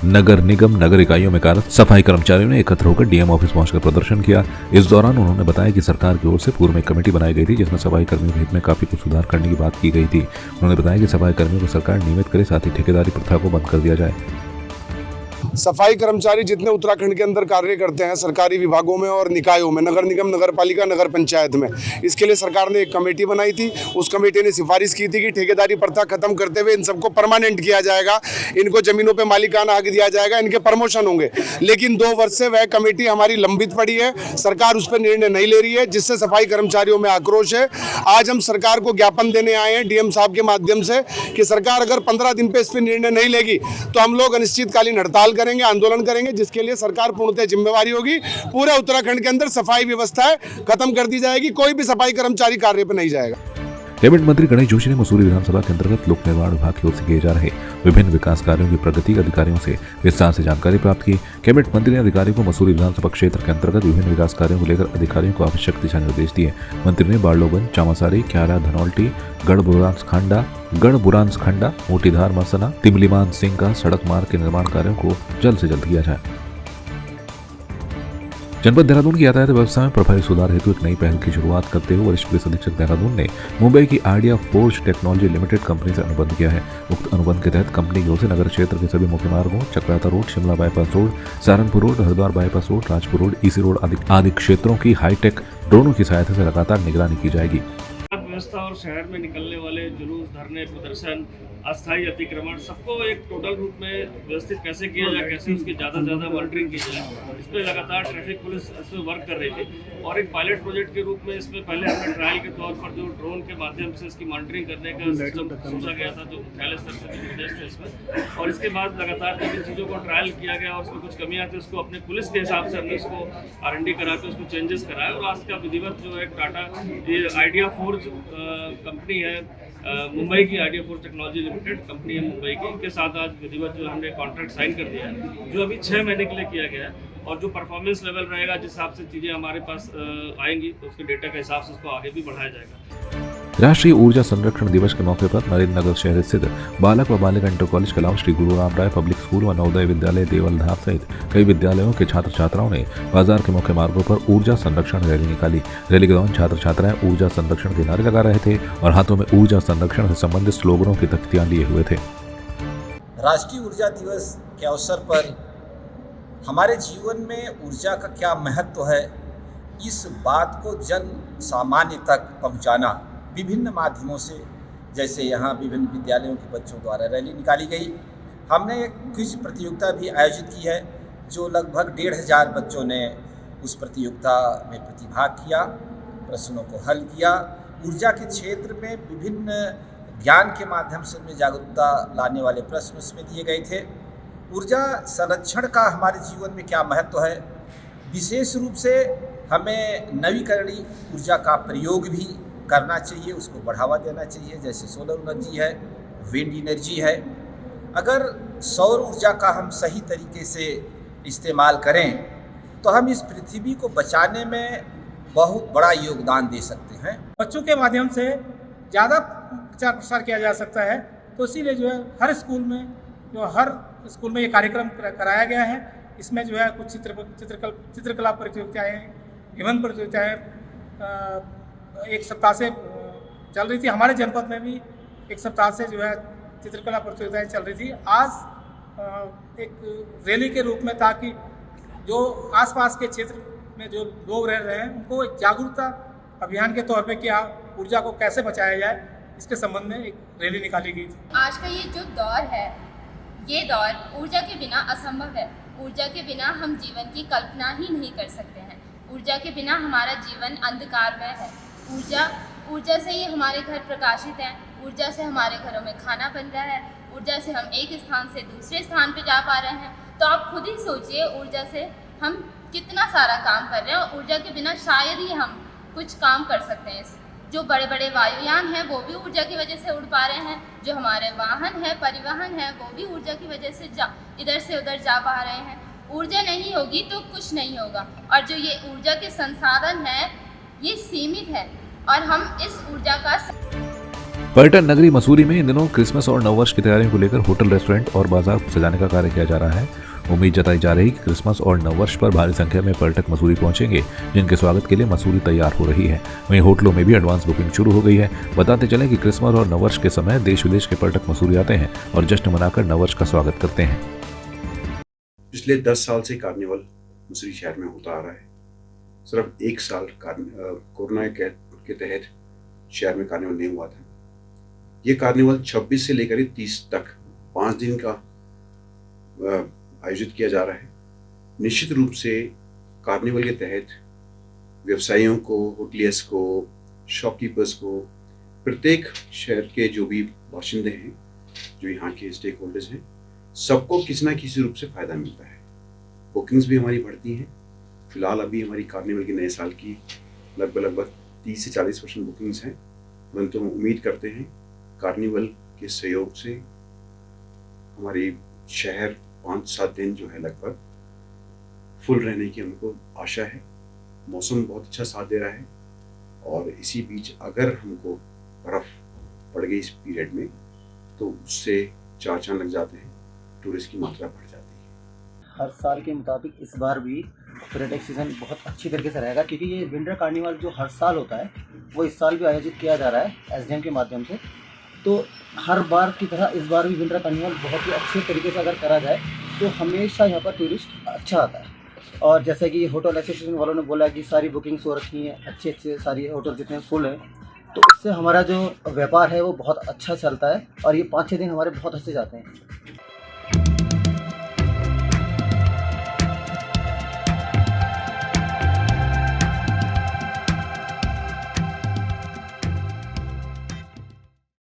नगर निगम नगर इकाइयों में कार्यरत सफाई कर्मचारियों ने एकत्र होकर डीएम ऑफिस पहुंचकर प्रदर्शन किया। इस दौरान उन्होंने बताया कि सरकार की ओर से पूर्व में एक कमेटी बनाई गई थी जिसमें सफाई कर्मियों के हित में काफी कुछ सुधार करने की बात की गई थी। उन्होंने बताया कि सफाई कर्मियों को सरकार नियमित करे, साथ ही ठेकेदारी प्रथा को बंद कर दिया जाए। सफाई कर्मचारी जितने उत्तराखंड के अंदर कार्य करते हैं सरकारी विभागों में और निकायों में, नगर निगम, नगर पालिका, नगर पंचायत में, इसके लिए सरकार ने एक कमेटी बनाई थी। उस कमेटी ने सिफारिश की थी कि ठेकेदारी प्रथा खत्म करते हुए इन सबको परमानेंट किया जाएगा, इनको जमीनों पे मालिकाना हक दिया जाएगा, इनके प्रमोशन होंगे। लेकिन 2 वर्ष से वह कमेटी हमारी लंबित पड़ी है, सरकार उस पर निर्णय नहीं ले रही है, जिससे सफाई कर्मचारियों में आक्रोश है। आज हम सरकार को ज्ञापन देने आए हैं डीएम साहब के माध्यम से कि सरकार अगर 15 दिन पे इस पर निर्णय नहीं लेगी तो हम लोग अनिश्चितकालीन हड़ताल करेंगे, आंदोलन करेंगे, जिसके लिए सरकार पूर्णतः जिम्मेवारी होगी। पूरे उत्तराखंड के अंदर सफाई व्यवस्था खत्म कर दी जाएगी, कोई भी सफाई कर्मचारी कार्य पर नहीं जाएगा। कैबिनेट मंत्री गणेश जोशी ने मसूरी विधानसभा के अंतर्गत लोक निर्माण विभाग की ओर से किए जा रहे विभिन्न विकास कार्यों की प्रगति अधिकारियों से विस्तार से जानकारी प्राप्त की। कैबिनेट मंत्री ने अधिकारियों को मसूरी विधानसभा क्षेत्र के अंतर्गत विभिन्न विकास कार्यों को लेकर अधिकारियों को आवश्यक दिशा निर्देश दिए। मंत्री ने बारलोगंज, चामासारी, क्यारा, धनौल्टी, गढ़बुरांस खंडा, मोटीधार, मसना, तिमलीमान सिंह का सड़क मार्ग के निर्माण कार्यों को जल्द से जल्द किया जाए। जनपद देहरादून की यातायात व्यवस्था में प्रभावी सुधार हेतु एक नई पहल की शुरुआत करते हुए वरिष्ठ पुलिस अधीक्षक देहरादून ने मुंबई की idea forge technology limited company से अनुबंध किया है। उक्त अनुबंध के तहत कंपनी की ओर से नगर क्षेत्र के सभी मुख्य मार्गों, Chakrata road, Shimla bypass road, Saharanpur road, Haridwar bypass road, Rajpur road, EC road आदि क्षेत्रों की हाईटेक ड्रोनों की सहायता से लगातार निगरानी की जाएगी। व्यवस्था और शहर में निकलने वाले जुलूस, धरने, प्रदर्शन, अस्थायी अतिक्रमण, सबको एक टोटल रूप में व्यवस्थित कैसे किया जाए, कैसे उसकी ज़्यादा से ज़्यादा मॉनिटरिंग की जाए, इस पर लगातार ट्रैफिक पुलिस इस पर वर्क कर रही थी। और एक पायलट प्रोजेक्ट के रूप में इसमें पहले हमने ट्रायल के तौर पर जो ड्रोन के माध्यम से इसकी मॉनिटरिंग करने का सिस्टम सोचा गया था, जो मुख्यालय स्तर से निर्देश थे इसमें। और इसके बाद लगातार जब इन चीज़ों को ट्रायल किया गया और उसमें कुछ कमियाँ थी, उसको अपने पुलिस के हिसाब से हमने उसको R&D करा के उसको चेंजेस कराया। और आज का विधिवत जो है टाटा ये आइडिया फोर्ज कंपनी है, मुंबई की idea forge technology limited company है मुंबई की, इनके साथ आज विधिवत जो हमने कॉन्ट्रैक्ट साइन कर दिया है, जो अभी 6 महीने के लिए किया गया है। और जो परफॉर्मेंस लेवल रहेगा, जिस हिसाब से चीज़ें हमारे पास आएंगी, तो उसके डेटा के हिसाब से उसको आगे भी बढ़ाया जाएगा। राष्ट्रीय ऊर्जा संरक्षण दिवस के मौके पर नरेंद्र नगर शहर स्थित बालक व बालिका इंटर कॉलेज के अलावा श्री गुरु राम राय पब्लिक स्कूल व नवोदय विद्यालय देवलधार सहित कई विद्यालयों के छात्र छात्राओं ने बाजार के मुख्य मार्गों पर ऊर्जा संरक्षण रैली निकाली। रैली के दौरान छात्र छात्राएं ऊर्जा संरक्षण के नारे लगा रहे थे और हाथों में ऊर्जा संरक्षण से संबंधित स्लोगनों की तख्तियां लिए हुए थे। राष्ट्रीय ऊर्जा दिवस के अवसर पर हमारे जीवन में ऊर्जा का क्या महत्व है, इस बात को जन सामान्य तक पहुंचाना विभिन्न माध्यमों से, जैसे यहाँ विभिन्न विद्यालयों के बच्चों द्वारा रैली निकाली गई। हमने एक क्विज प्रतियोगिता भी आयोजित की है, जो लगभग 1500 बच्चों ने उस प्रतियोगिता में प्रतिभाग किया, प्रश्नों को हल किया। ऊर्जा के क्षेत्र में विभिन्न ज्ञान के माध्यम से उनमें जागरूकता लाने वाले प्रश्न उसमें दिए गए थे। ऊर्जा संरक्षण का हमारे जीवन में क्या महत्व है, विशेष रूप से हमें नवीकरणीय ऊर्जा का प्रयोग भी करना चाहिए, उसको बढ़ावा देना चाहिए, जैसे सोलर एनर्जी है, विंड एनर्जी है। अगर सौर ऊर्जा का हम सही तरीके से इस्तेमाल करें तो हम इस पृथ्वी को बचाने में बहुत बड़ा योगदान दे सकते हैं। बच्चों के माध्यम से ज़्यादा प्रचार प्रसार किया जा सकता है, तो इसीलिए जो है हर स्कूल में ये कार्यक्रम कराया गया है। इसमें जो है कुछ चित्रकला प्रतियोगिताएँ, निबंध प्रतियोगिताएँ एक सप्ताह से चल रही थी। हमारे जनपद में भी एक सप्ताह से जो है चित्रकला प्रतियोगिताएं चल रही थी। आज एक रैली के रूप में, ताकि जो आसपास के क्षेत्र में जो लोग रह रहे हैं उनको एक जागरूकता अभियान के तौर पे क्या ऊर्जा को कैसे बचाया जाए, इसके संबंध में एक रैली निकाली गई थी। आज का ये जो दौर है, ये दौर ऊर्जा के बिना असंभव है। ऊर्जा के बिना हम जीवन की कल्पना ही नहीं कर सकते हैं। ऊर्जा के बिना हमारा जीवन अंधकारमय है। ऊर्जा से ही हमारे घर प्रकाशित हैं। ऊर्जा से हमारे घरों में खाना बन रहा है। ऊर्जा से हम एक स्थान से दूसरे स्थान पे जा पा रहे हैं। तो आप खुद ही सोचिए, ऊर्जा से हम कितना सारा काम कर रहे हैं और ऊर्जा के बिना शायद ही हम कुछ काम कर सकते हैं। जो बड़े बड़े वायुयान हैं वो भी ऊर्जा की वजह से उड़ पा रहे हैं। जो हमारे वाहन है, परिवहन है, वो भी ऊर्जा की वजह से इधर से उधर जा पा रहे हैं। ऊर्जा नहीं होगी तो कुछ नहीं होगा। और जो ये ऊर्जा के संसाधन हैं ये सीमित है और हम इस ऊर्जा का पर्यटन नगरी मसूरी में इन दिनों क्रिसमस और नववर्ष की तैयारियों को लेकर होटल, रेस्टोरेंट और बाजार सजाने का कार्य किया जा रहा है। उम्मीद जताई जा रही है कि क्रिसमस और नववर्ष पर भारी संख्या में पर्यटक मसूरी पहुंचेंगे, जिनके स्वागत के लिए मसूरी तैयार हो रही है। वहीं होटलों में भी एडवांस बुकिंग शुरू हो गई है। बताते चलें कि क्रिसमस और नववर्ष के समय देश विदेश के पर्यटक मसूरी आते हैं और जश्न मनाकर नववर्ष का स्वागत करते हैं। पिछले 10 साल से कार्निवल मसूरी शहर में होता आ रहा है। सिर्फ एक साल कोरोना के तहत शहर में कार्निवल नहीं हुआ था। ये कार्निवल 26 से लेकर 30 तक 5 दिन का आयोजित किया जा रहा है। निश्चित रूप से कार्निवल के तहत व्यवसायियों को, होटलियर्स को, शॉपकीपर्स को, प्रत्येक शहर के जो भी बाशिंदे हैं, जो यहाँ के स्टेक होल्डर्स हैं, सबको किसी न किसी रूप से फ़ायदा मिलता है। बुकिंग्स भी हमारी बढ़ती हैं। फिलहाल अभी हमारी कार्निवल के नए साल की लगभग 30 से 40% बुकिंग्स हैं, परंतु हम उम्मीद करते हैं कार्निवल के सहयोग से हमारी शहर 5-7 दिन जो है लगभग फुल रहने की हमको आशा है। मौसम बहुत अच्छा साथ दे रहा है और इसी बीच अगर हमको बर्फ़ पड़ गई इस पीरियड में तो उससे 4 चांद लग जाते हैं, टूरिस्ट की मात्रा बढ़ जाती है। हर साल के मुताबिक इस बार भी पर्यटक सीज़न बहुत अच्छी तरीके से रहेगा, क्योंकि ये विंटर कार्निवल जो हर साल होता है वो इस साल भी आयोजित किया जा रहा है एसडीएम के माध्यम से। तो हर बार की तरह इस बार भी विंटर कार्निवल बहुत ही अच्छे तरीके से अगर करा जाए तो हमेशा यहाँ पर टूरिस्ट अच्छा आता है। और जैसे कि होटल एसोसिएशन वालों ने बोला कि सारी बुकिंग्स हो रखी हैं, अच्छे सारी होटल जितने फुल हैं, तो इससे हमारा जो व्यापार है वो बहुत अच्छा चलता है और ये 5-6 दिन हमारे बहुत अच्छे जाते हैं।